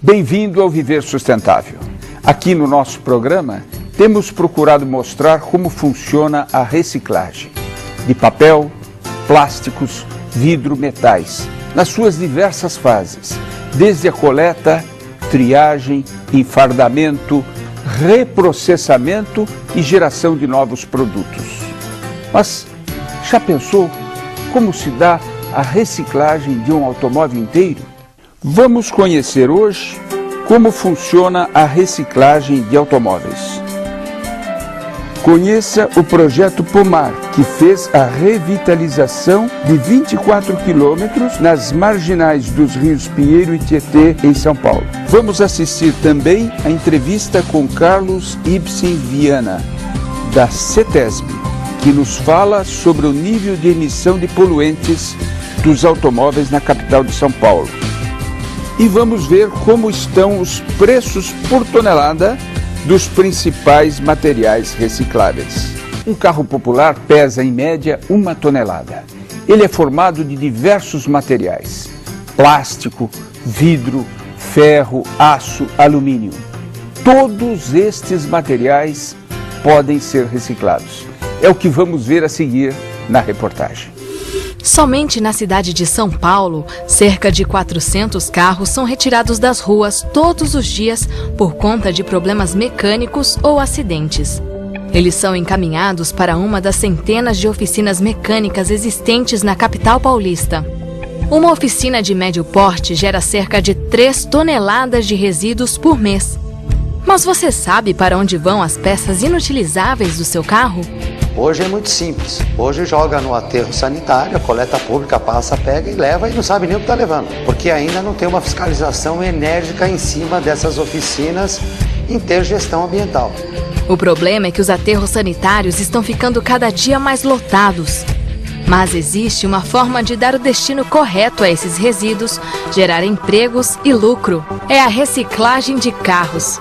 Bem-vindo ao Viver Sustentável. Aqui no nosso programa, temos procurado mostrar como funciona a reciclagem de papel, plásticos, vidro, metais, nas suas diversas fases, desde a coleta, triagem, enfardamento, reprocessamento e geração de novos produtos. Mas já pensou como se dá a reciclagem de um automóvel inteiro? Vamos conhecer hoje como funciona a reciclagem de automóveis. Conheça o projeto Pomar, que fez a revitalização de 24 quilômetros nas marginais dos rios Pinheiro e Tietê, em São Paulo. Vamos assistir também a entrevista com Carlos Ibsen Viana, da CETESB, que nos fala sobre o nível de emissão de poluentes dos automóveis na capital de São Paulo. E vamos ver como estão os preços por tonelada dos principais materiais recicláveis. Um carro popular pesa em média 1 tonelada. Ele é formado de diversos materiais: plástico, vidro, ferro, aço, alumínio. Todos estes materiais podem ser reciclados. É o que vamos ver a seguir na reportagem. Somente na cidade de São Paulo, cerca de 400 carros são retirados das ruas todos os dias por conta de problemas mecânicos ou acidentes. Eles são encaminhados para uma das centenas de oficinas mecânicas existentes na capital paulista. Uma oficina de médio porte gera cerca de 3 toneladas de resíduos por mês. Mas você sabe para onde vão as peças inutilizáveis do seu carro? Hoje é muito simples. Hoje joga no aterro sanitário, a coleta pública passa, pega e leva e não sabe nem o que está levando. Porque ainda não tem uma fiscalização enérgica em cima dessas oficinas em ter gestão ambiental. O problema é que os aterros sanitários estão ficando cada dia mais lotados. Mas existe uma forma de dar o destino correto a esses resíduos, gerar empregos e lucro. É a reciclagem de carros.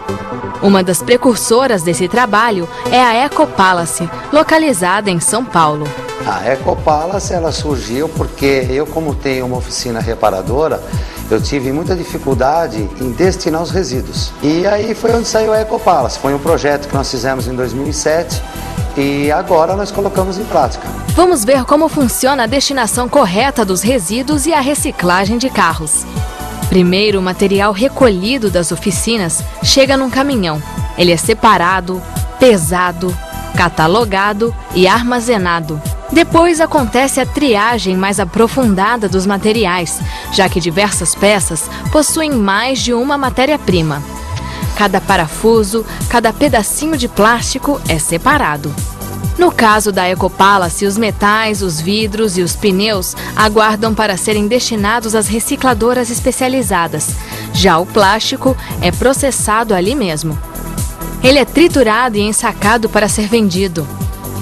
Uma das precursoras desse trabalho é a Ecopalace, localizada em São Paulo. A Ecopalace, ela surgiu porque eu, como tenho uma oficina reparadora, eu tive muita dificuldade em destinar os resíduos. E aí foi onde saiu a Ecopalace. Foi um projeto que nós fizemos em 2007 e agora nós colocamos em prática. Vamos ver como funciona a destinação correta dos resíduos e a reciclagem de carros. Primeiro, o material recolhido das oficinas chega num caminhão. Ele é separado, pesado, catalogado e armazenado. Depois acontece a triagem mais aprofundada dos materiais, já que diversas peças possuem mais de uma matéria-prima. Cada parafuso, cada pedacinho de plástico é separado. No caso da Ecopalace, os metais, os vidros e os pneus aguardam para serem destinados às recicladoras especializadas. Já o plástico é processado ali mesmo. Ele é triturado e ensacado para ser vendido.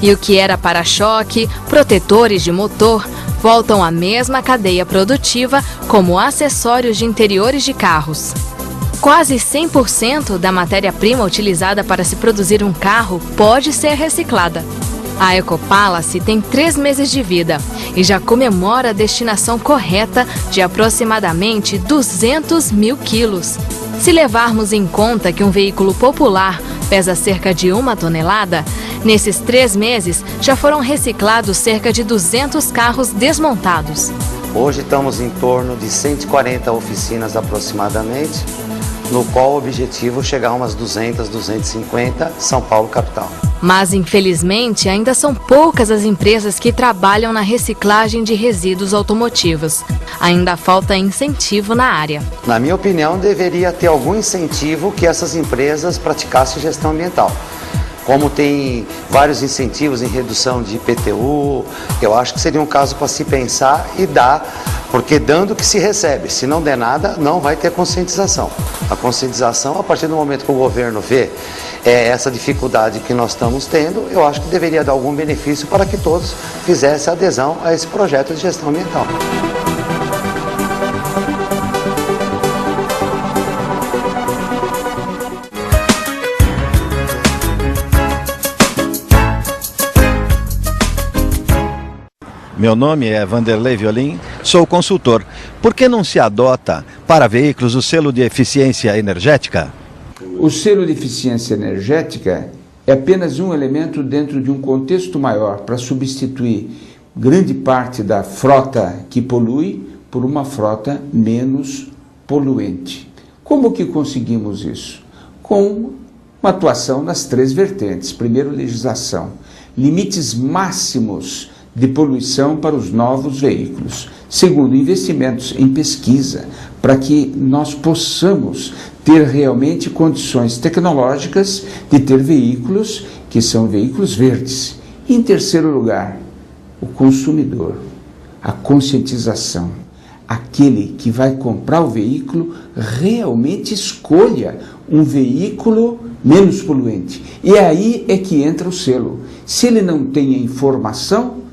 E o que era para-choque, protetores de motor, voltam à mesma cadeia produtiva como acessórios de interiores de carros. Quase 100% da matéria-prima utilizada para se produzir um carro pode ser reciclada. A Ecopalace tem 3 meses de vida e já comemora a destinação correta de aproximadamente 200 mil quilos. Se levarmos em conta que um veículo popular pesa cerca de 1 tonelada, nesses 3 meses já foram reciclados cerca de 200 carros desmontados. Hoje estamos em torno de 140 oficinas aproximadamente, no qual o objetivo é chegar a umas 200, 250, São Paulo capital. Mas, infelizmente, ainda são poucas as empresas que trabalham na reciclagem de resíduos automotivos. Ainda falta incentivo na área. Na minha opinião, deveria ter algum incentivo que essas empresas praticassem gestão ambiental. Como tem vários incentivos em redução de IPTU, eu acho que seria um caso para se pensar e dar, porque dando que se recebe. Se não der nada, não vai ter conscientização. A conscientização, a partir do momento que o governo vê essa dificuldade que nós estamos tendo, eu acho que deveria dar algum benefício para que todos fizessem adesão a esse projeto de gestão ambiental. Meu nome é Vanderlei Violim, sou consultor. Por que não se adota para veículos o selo de eficiência energética? O selo de eficiência energética é apenas um elemento dentro de um contexto maior para substituir grande parte da frota que polui por uma frota menos poluente. Como que conseguimos isso? Com uma atuação nas 3 vertentes. Primeiro, legislação. Limites máximos de poluição para os novos veículos. Segundo, investimentos em pesquisa, para que nós possamos ter realmente condições tecnológicas de ter veículos que são veículos verdes. E, em terceiro lugar, o consumidor, a conscientização. Aquele que vai comprar o veículo realmente escolha um veículo menos poluente. E aí é que entra o selo. Se ele não tem a informação,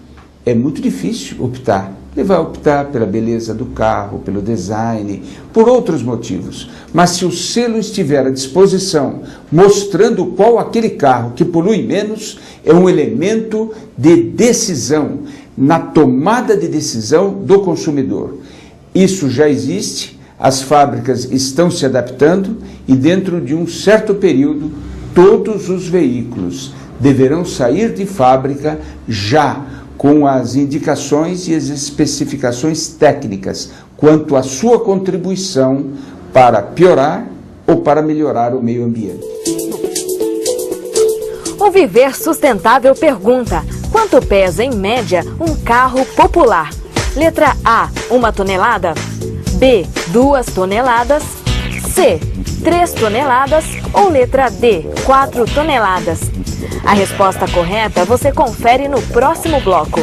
é muito difícil optar. Ele vai optar pela beleza do carro, pelo design, por outros motivos. Mas se o selo estiver à disposição, mostrando qual aquele carro que polui menos, é um elemento de decisão, na tomada de decisão do consumidor. Isso já existe, as fábricas estão se adaptando e dentro de um certo período, todos os veículos deverão sair de fábrica já com as indicações e as especificações técnicas quanto à sua contribuição para piorar ou para melhorar o meio ambiente. O Viver Sustentável pergunta: quanto pesa em média um carro popular? Letra A, 1 tonelada. B, 2 toneladas. C, 3 toneladas. Ou letra D, 4 toneladas. A resposta correta você confere no próximo bloco.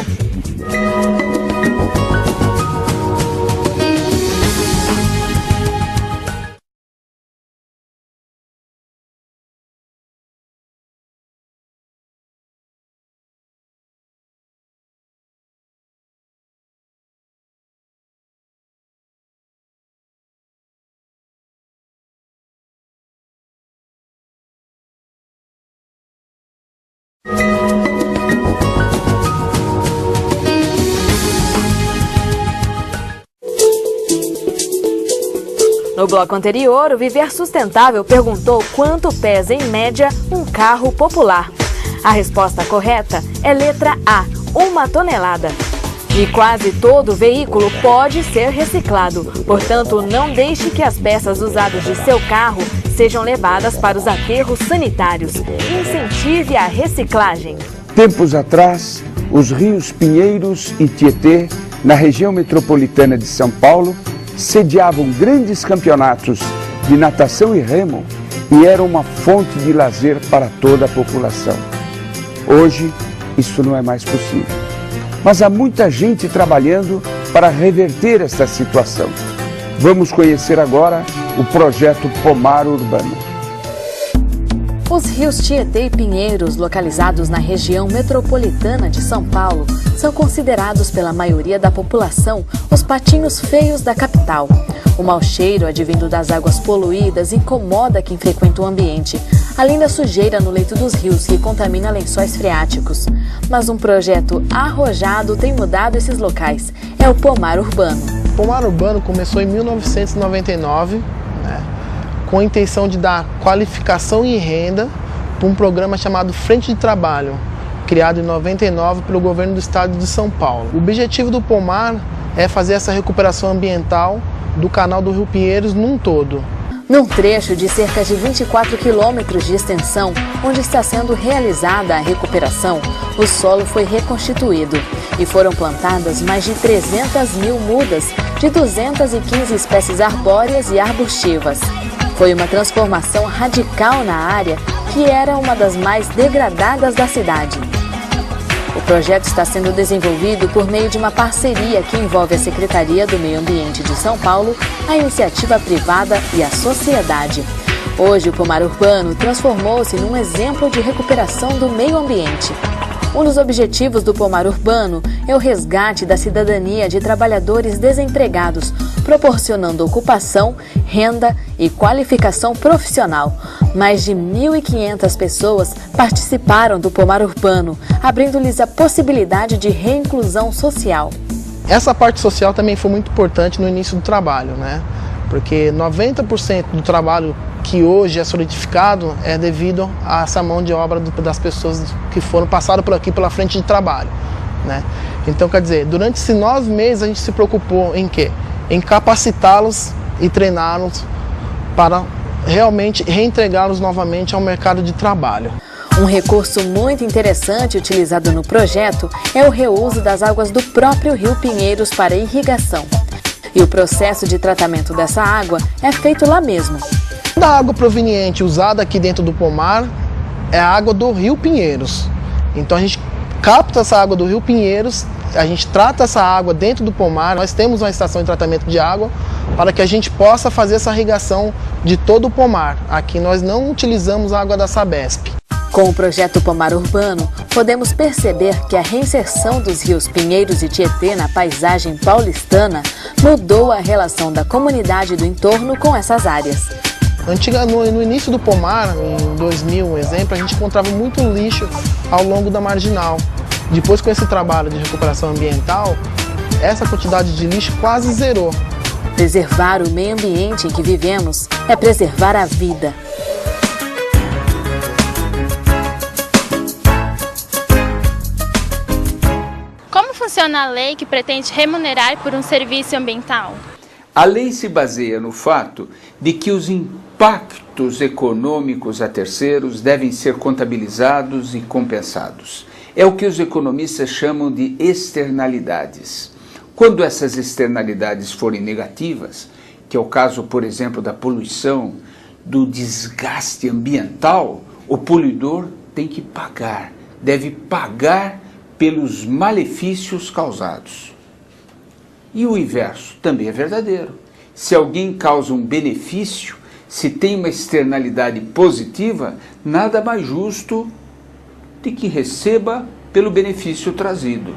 No bloco anterior, o Viver Sustentável perguntou quanto pesa em média um carro popular. A resposta correta é letra A, 1 tonelada. E quase todo veículo pode ser reciclado, portanto, não deixe que as peças usadas de seu carro sejam levadas para os aterros sanitários. Incentive a reciclagem. Tempos atrás, os rios Pinheiros e Tietê, na região metropolitana de São Paulo, sediavam grandes campeonatos de natação e remo e eram uma fonte de lazer para toda a população. Hoje, isso não é mais possível. Mas há muita gente trabalhando para reverter esta situação. Vamos conhecer agora o projeto Pomar Urbano. Os rios Tietê e Pinheiros, localizados na região metropolitana de São Paulo, são considerados pela maioria da população os patinhos feios da capital. O mau cheiro advindo das águas poluídas incomoda quem frequenta o ambiente, além da sujeira no leito dos rios que contamina lençóis freáticos. Mas um projeto arrojado tem mudado esses locais. É o Pomar Urbano. O Pomar Urbano começou em 1999, com a intenção de dar qualificação e renda para um programa chamado Frente de Trabalho, criado em 99 pelo governo do estado de São Paulo. O objetivo do Pomar é fazer essa recuperação ambiental do canal do Rio Pinheiros num todo. Num trecho de cerca de 24 quilômetros de extensão, onde está sendo realizada a recuperação, o solo foi reconstituído e foram plantadas mais de 300 mil mudas de 215 espécies arbóreas e arbustivas. Foi uma transformação radical na área, que era uma das mais degradadas da cidade. O projeto está sendo desenvolvido por meio de uma parceria que envolve a Secretaria do Meio Ambiente de São Paulo, a iniciativa privada e a sociedade. Hoje, o Pomar Urbano transformou-se num exemplo de recuperação do meio ambiente. Um dos objetivos do Pomar Urbano é o resgate da cidadania de trabalhadores desempregados, proporcionando ocupação, renda e qualificação profissional. Mais de 1.500 pessoas participaram do Pomar Urbano, abrindo-lhes a possibilidade de reinclusão social. Essa parte social também foi muito importante no início do trabalho, porque 90% do trabalho que hoje é solidificado é devido a essa mão de obra das pessoas que passaram por aqui pela frente de trabalho, né? Então, quer dizer, durante esses 9 meses a gente se preocupou em quê? Em capacitá-los e treiná-los para realmente reentregá-los novamente ao mercado de trabalho. Um recurso muito interessante utilizado no projeto é o reuso das águas do próprio Rio Pinheiros para irrigação. E o processo de tratamento dessa água é feito lá mesmo. A água proveniente usada aqui dentro do pomar é a água do Rio Pinheiros. Então a gente capta essa água do Rio Pinheiros, a gente trata essa água dentro do pomar. Nós temos uma estação de tratamento de água para que a gente possa fazer essa irrigação de todo o pomar. Aqui nós não utilizamos a água da Sabesp. Com o projeto Pomar Urbano, podemos perceber que a reinserção dos rios Pinheiros e Tietê na paisagem paulistana mudou a relação da comunidade do entorno com essas áreas. No início do pomar, em 2000, um exemplo, a gente encontrava muito lixo ao longo da marginal. Depois, com esse trabalho de recuperação ambiental, essa quantidade de lixo quase zerou. Preservar o meio ambiente em que vivemos é preservar a vida. Como funciona a lei que pretende remunerar por um serviço ambiental? A lei se baseia no fato de que os impactos econômicos a terceiros devem ser contabilizados e compensados. É o que os economistas chamam de externalidades. Quando essas externalidades forem negativas, que é o caso, por exemplo, da poluição, do desgaste ambiental, o poluidor tem que pagar, deve pagar pelos malefícios causados. E o inverso também é verdadeiro. Se alguém causa um benefício, se tem uma externalidade positiva, nada mais justo de que receba pelo benefício trazido.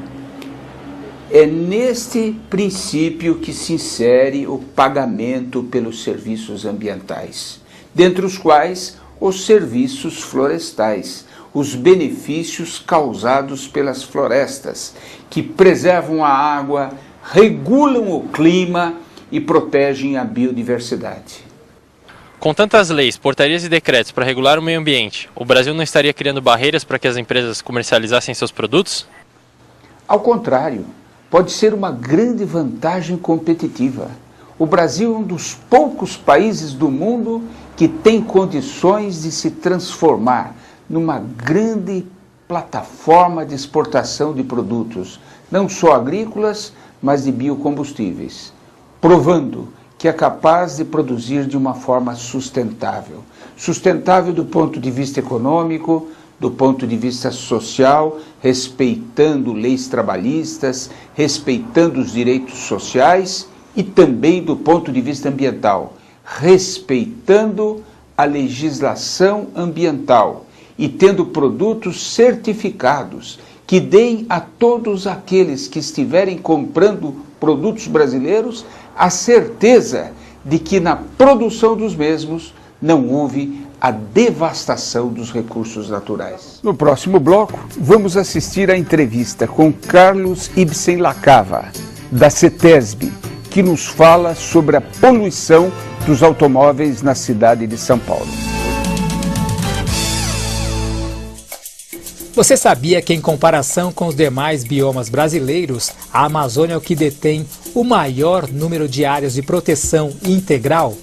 É neste princípio que se insere o pagamento pelos serviços ambientais, dentre os quais os serviços florestais, os benefícios causados pelas florestas, que preservam a água, regulam o clima e protegem a biodiversidade. Com tantas leis, portarias e decretos para regular o meio ambiente, o Brasil não estaria criando barreiras para que as empresas comercializassem seus produtos? Ao contrário, pode ser uma grande vantagem competitiva. O Brasil é um dos poucos países do mundo que tem condições de se transformar numa grande plataforma de exportação de produtos, não só agrícolas, mas de biocombustíveis, provando que é capaz de produzir de uma forma sustentável. Sustentável do ponto de vista econômico, do ponto de vista social, respeitando leis trabalhistas, respeitando os direitos sociais e também do ponto de vista ambiental, respeitando a legislação ambiental e tendo produtos certificados que deem a todos aqueles que estiverem comprando produtos brasileiros a certeza de que na produção dos mesmos não houve a devastação dos recursos naturais. No próximo bloco, vamos assistir à entrevista com Carlos Ibsen Lacava, da CETESB, que nos fala sobre a poluição dos automóveis na cidade de São Paulo. Você sabia que, em comparação com os demais biomas brasileiros, a Amazônia é o que detém o maior número de áreas de proteção integral?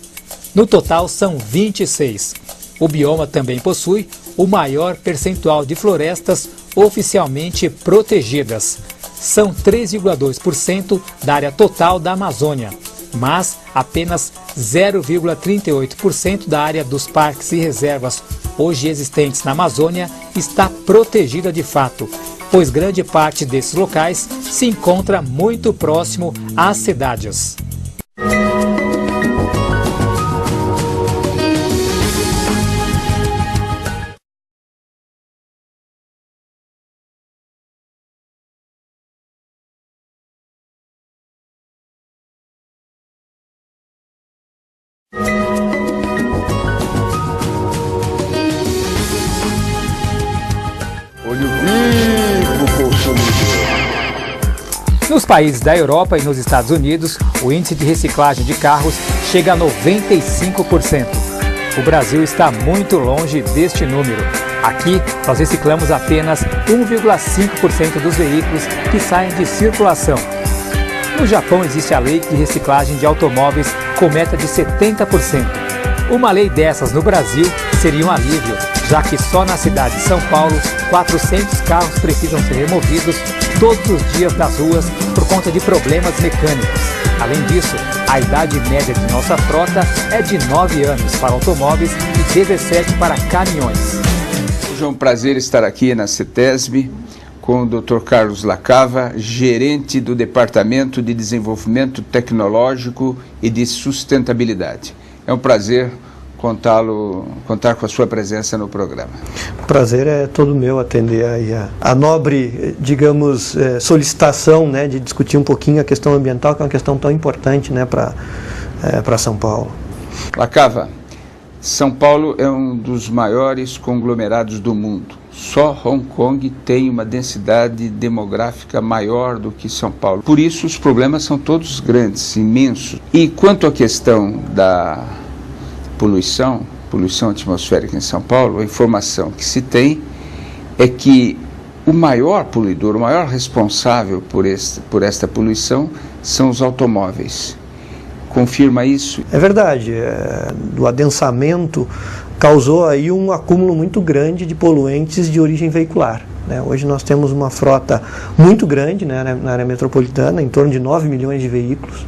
No total, são 26. O bioma também possui o maior percentual de florestas oficialmente protegidas. São 3,2% da área total da Amazônia, mas apenas 0,38% da área dos parques e reservas hoje existentes na Amazônia está protegida de fato, pois grande parte desses locais se encontra muito próximo às cidades. Olho vivo, consumidor. Nos países da Europa e nos Estados Unidos, o índice de reciclagem de carros chega a 95%. O Brasil está muito longe deste número. Aqui, nós reciclamos apenas 1,5% dos veículos que saem de circulação. No Japão existe a lei de reciclagem de automóveis com meta de 70%. Uma lei dessas no Brasil seria um alívio, já que só na cidade de São Paulo, 400 carros precisam ser removidos todos os dias das ruas por conta de problemas mecânicos. Além disso, a idade média de nossa frota é de 9 anos para automóveis e 17 para caminhões. Hoje é um prazer estar aqui na CETESB com o Dr. Carlos Lacava, gerente do Departamento de Desenvolvimento Tecnológico e de Sustentabilidade. É um prazer contar com a sua presença no programa. O prazer é todo meu atender aí a nobre, digamos, solicitação, né, de discutir um pouquinho a questão ambiental, que é uma questão tão importante, né, para São Paulo. Lacava, São Paulo é um dos maiores conglomerados do mundo. Só Hong Kong tem uma densidade demográfica maior do que São Paulo. Por isso os problemas são todos grandes, imensos. E quanto à questão da poluição atmosférica em São Paulo, a informação que se tem é que o maior poluidor, o maior responsável por esta poluição são os automóveis. Confirma isso? É verdade, o adensamento causou aí um acúmulo muito grande de poluentes de origem veicular. Né? Hoje nós temos uma frota muito grande, né, na área metropolitana, em torno de 9 milhões de veículos.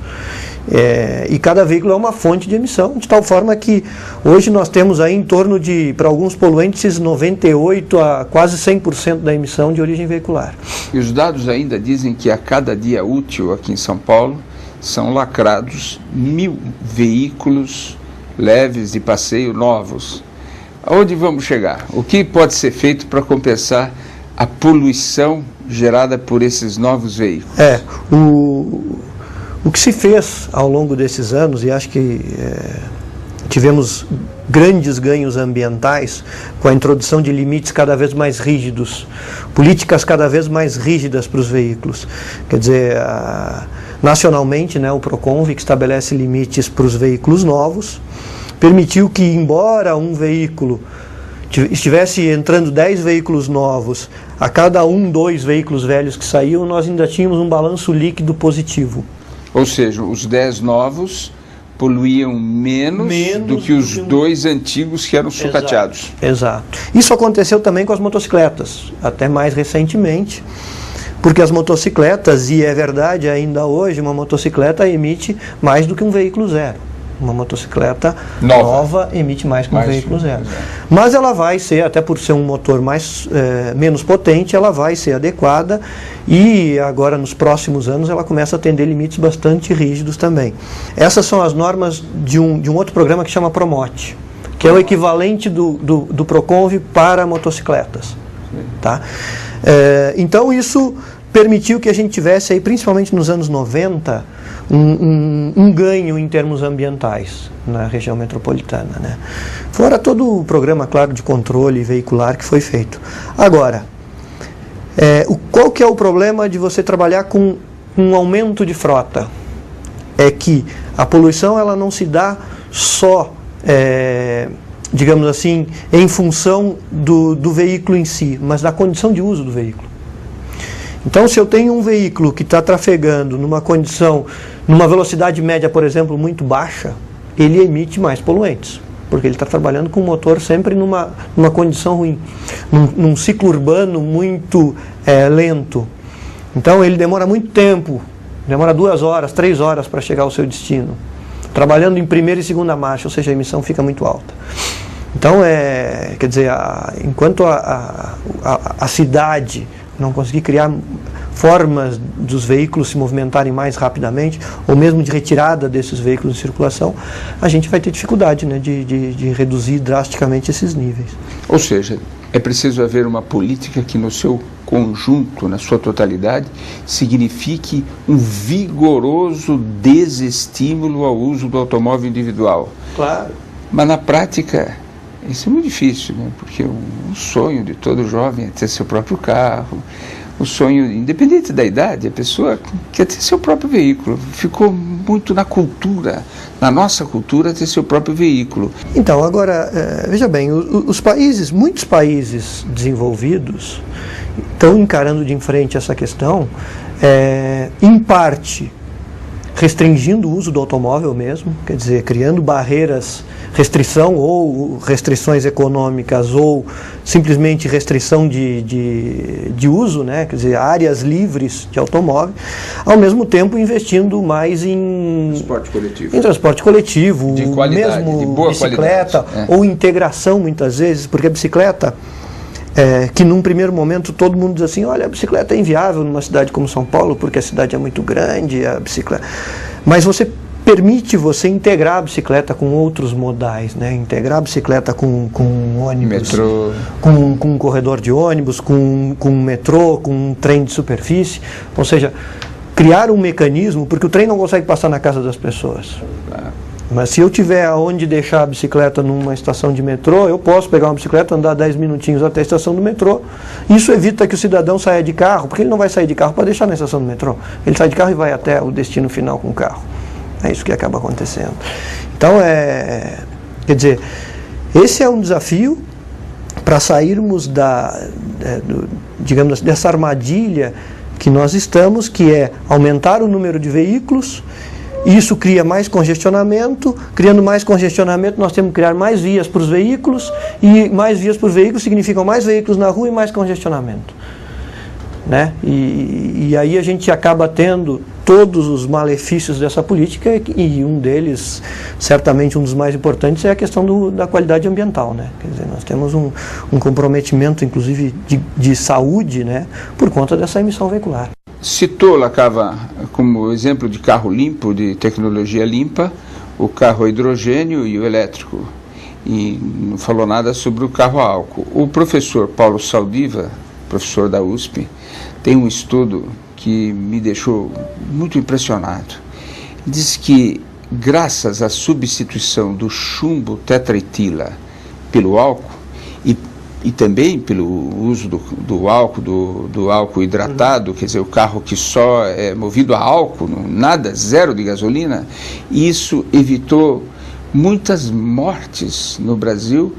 E cada veículo é uma fonte de emissão, de tal forma que hoje nós temos aí em torno de, para alguns poluentes, 98% a quase 100% da emissão de origem veicular. E os dados ainda dizem que a cada dia útil aqui em São Paulo são lacrados 1.000 veículos leves de passeio novos. Aonde vamos chegar? O que pode ser feito para compensar a poluição gerada por esses novos veículos? O que se fez ao longo desses anos, e acho que tivemos grandes ganhos ambientais com a introdução de limites cada vez mais rígidos, políticas cada vez mais rígidas para os veículos. Quer dizer, nacionalmente, né, o Proconv, que estabelece limites para os veículos novos, permitiu que, embora um veículo estivesse entrando 10 veículos novos, a cada 2 veículos velhos que saíam, nós ainda tínhamos um balanço líquido positivo. Ou seja, os 10 novos poluíam menos do que os 2 antigos que eram sucateados. Exato. Isso aconteceu também com as motocicletas, até mais recentemente, porque as motocicletas, e é verdade ainda hoje, uma motocicleta emite mais do que um veículo zero. Uma motocicleta nova emite mais que um veículo zero. Mas ela vai ser, até por ser um motor menos potente, ela vai ser adequada e agora nos próximos anos ela começa a atender limites bastante rígidos também. Essas são as normas de um outro programa que chama Promote, que é o equivalente do Proconv para motocicletas. Tá? Então isso permitiu que a gente tivesse, aí, principalmente nos anos 90, um ganho em termos ambientais na região metropolitana, né? Fora todo o programa, claro, de controle veicular que foi feito. Agora, qual que é o problema de você trabalhar com um aumento de frota? É que a poluição ela não se dá só, digamos assim, em função do veículo em si, mas da condição de uso do veículo. Então, se eu tenho um veículo que está trafegando numa velocidade média, por exemplo, muito baixa, ele emite mais poluentes, porque ele está trabalhando com o motor sempre numa condição ruim, num ciclo urbano muito lento. Então, ele demora muito tempo, demora 2 horas, 3 horas para chegar ao seu destino, trabalhando em primeira e segunda marcha, ou seja, a emissão fica muito alta. Então, quer dizer, enquanto a cidade não conseguir criar formas dos veículos se movimentarem mais rapidamente, ou mesmo de retirada desses veículos de circulação, a gente vai ter dificuldade, né, de reduzir drasticamente esses níveis. Ou seja, é preciso haver uma política que no seu conjunto, na sua totalidade, signifique um vigoroso desestímulo ao uso do automóvel individual. Claro. Mas na prática isso é muito difícil, né? Porque o sonho de todo jovem é ter seu próprio carro, o sonho, independente da idade, a pessoa quer ter seu próprio veículo. Ficou muito na cultura, na nossa cultura, ter seu próprio veículo. Então, agora, veja bem, muitos países desenvolvidos estão encarando de frente essa questão, em parte restringindo o uso do automóvel mesmo, quer dizer, criando barreiras, restrição ou restrições econômicas ou simplesmente restrição de uso, né? Quer dizer, áreas livres de automóvel, ao mesmo tempo investindo mais em transporte coletivo, de qualidade, mesmo de boa bicicleta, ou integração muitas vezes, porque a bicicleta, que num primeiro momento todo mundo diz assim, olha, a bicicleta é inviável numa cidade como São Paulo, porque a cidade é muito grande, a bicicleta... Mas permite você integrar a bicicleta com outros modais, né? Integrar a bicicleta com ônibus, metrô, com um corredor de ônibus, com um metrô, com um trem de superfície, ou seja, criar um mecanismo, porque o trem não consegue passar na casa das pessoas. Mas se eu tiver aonde deixar a bicicleta numa estação de metrô, eu posso pegar uma bicicleta, andar 10 minutinhos até a estação do metrô. Isso evita que o cidadão saia de carro, porque ele não vai sair de carro para deixar na estação do metrô. Ele sai de carro e vai até o destino final com o carro. É isso que acaba acontecendo. Então, quer dizer, esse é um desafio para sairmos digamos, dessa armadilha que nós estamos, que é aumentar o número de veículos. Isso cria mais congestionamento, criando mais congestionamento nós temos que criar mais vias para os veículos, e mais vias para os veículos significam mais veículos na rua e mais congestionamento, né? E aí a gente acaba tendo todos os malefícios dessa política, e um deles, certamente um dos mais importantes, é a questão da qualidade ambiental, né? Quer dizer, nós temos um comprometimento, inclusive, de saúde, né, por conta dessa emissão veicular. Citou, Lacava, como exemplo de carro limpo, de tecnologia limpa, o carro a hidrogênio e o elétrico. E não falou nada sobre o carro a álcool. O professor Paulo Saldiva, professor da USP, tem um estudo que me deixou muito impressionado. Diz que, graças à substituição do chumbo tetraetila pelo álcool, e também pelo uso do álcool hidratado, quer dizer, o carro que só é movido a álcool, nada, zero de gasolina, isso evitou muitas mortes no Brasil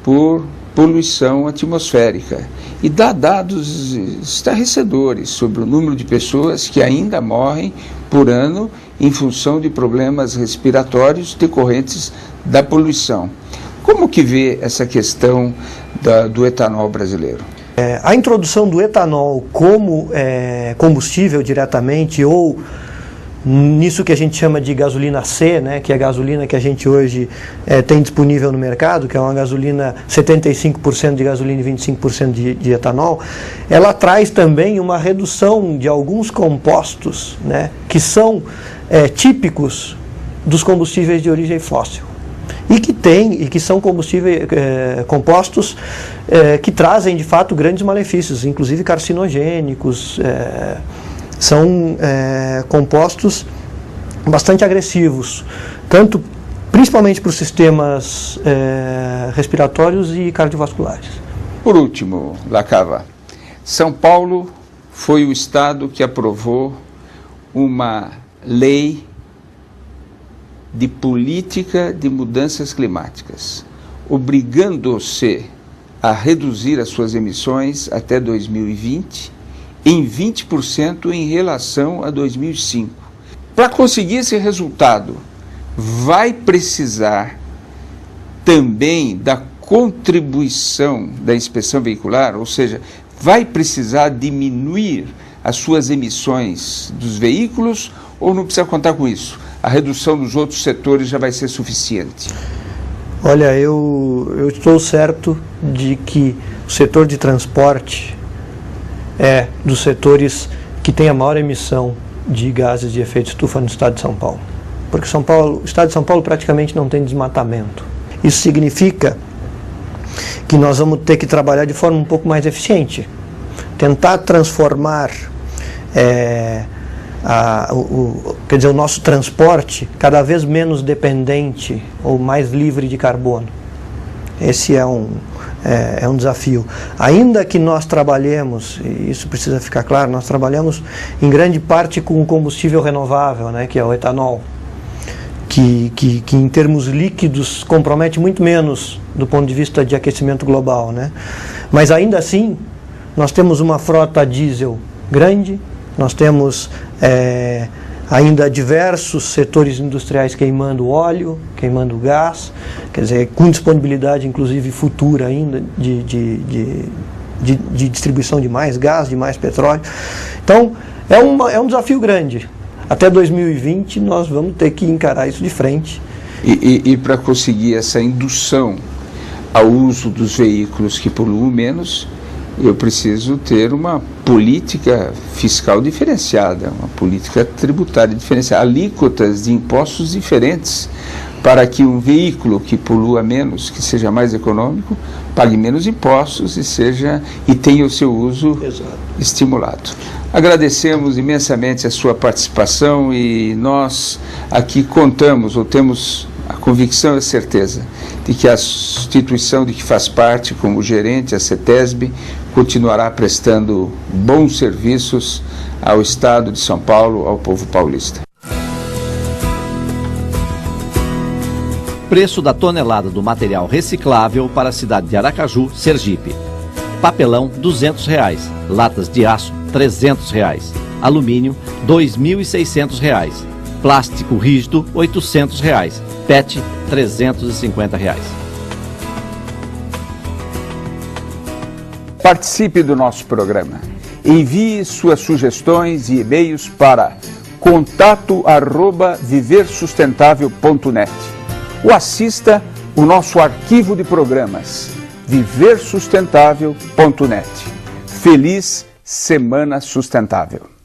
por poluição atmosférica. E dá dados estarrecedores sobre o número de pessoas que ainda morrem por ano em função de problemas respiratórios decorrentes da poluição. Como que vê essa questão do etanol brasileiro? A introdução do etanol como combustível diretamente, ou nisso que a gente chama de gasolina C, né, que é a gasolina que a gente hoje tem disponível no mercado, que é uma gasolina 75% de gasolina e 25% de etanol, ela traz também uma redução de alguns compostos, né, que são típicos dos combustíveis de origem fóssil. E que são combustíveis, compostos que trazem de fato grandes malefícios, inclusive carcinogênicos, são compostos bastante agressivos, principalmente para os sistemas respiratórios e cardiovasculares. Por último, Lacava, São Paulo foi o estado que aprovou uma lei de política de mudanças climáticas, obrigando-se a reduzir as suas emissões até 2020 em 20% em relação a 2005. Para conseguir esse resultado, vai precisar também da contribuição da inspeção veicular, ou seja, vai precisar diminuir as suas emissões dos veículos, ou não precisa contar com isso? A redução dos outros setores já vai ser suficiente? Olha, eu estou certo de que o setor de transporte é dos setores que tem a maior emissão de gases de efeito estufa no estado de São Paulo. Porque o estado de São Paulo praticamente não tem desmatamento. Isso significa que nós vamos ter que trabalhar de forma um pouco mais eficiente. Tentar transformar quer dizer, o nosso transporte cada vez menos dependente ou mais livre de carbono. Esse é um desafio. Ainda que nós trabalhemos, e isso precisa ficar claro, nós trabalhamos em grande parte com combustível renovável, né, que é o etanol, que em termos líquidos compromete muito menos do ponto de vista de aquecimento global, né? Mas ainda assim, nós temos uma frota diesel grande, nós temos ainda diversos setores industriais queimando óleo, queimando gás, quer dizer, com disponibilidade inclusive futura ainda de distribuição de mais gás, de mais petróleo. Então, é um desafio grande. Até 2020 nós vamos ter que encarar isso de frente. E para conseguir essa indução ao uso dos veículos que poluam menos, eu preciso ter uma política fiscal diferenciada, uma política tributária diferenciada, alíquotas de impostos diferentes, para que um veículo que polua menos, que seja mais econômico, pague menos impostos e tenha o seu uso estimulado. Agradecemos imensamente a sua participação e nós aqui contamos, ou temos a convicção e a certeza de que a instituição de que faz parte como gerente, a CETESB, continuará prestando bons serviços ao Estado de São Paulo, ao povo paulista. Preço da tonelada do material reciclável para a cidade de Aracaju, Sergipe. Papelão, R$ 200. Latas de aço, R$ 300. Alumínio, R$ 2.600. Plástico rígido, R$ 800. PET, R$ 350. Participe do nosso programa. Envie suas sugestões e e-mails para contato@viversustentável.net ou assista o nosso arquivo de programas viversustentável.net. Feliz Semana Sustentável!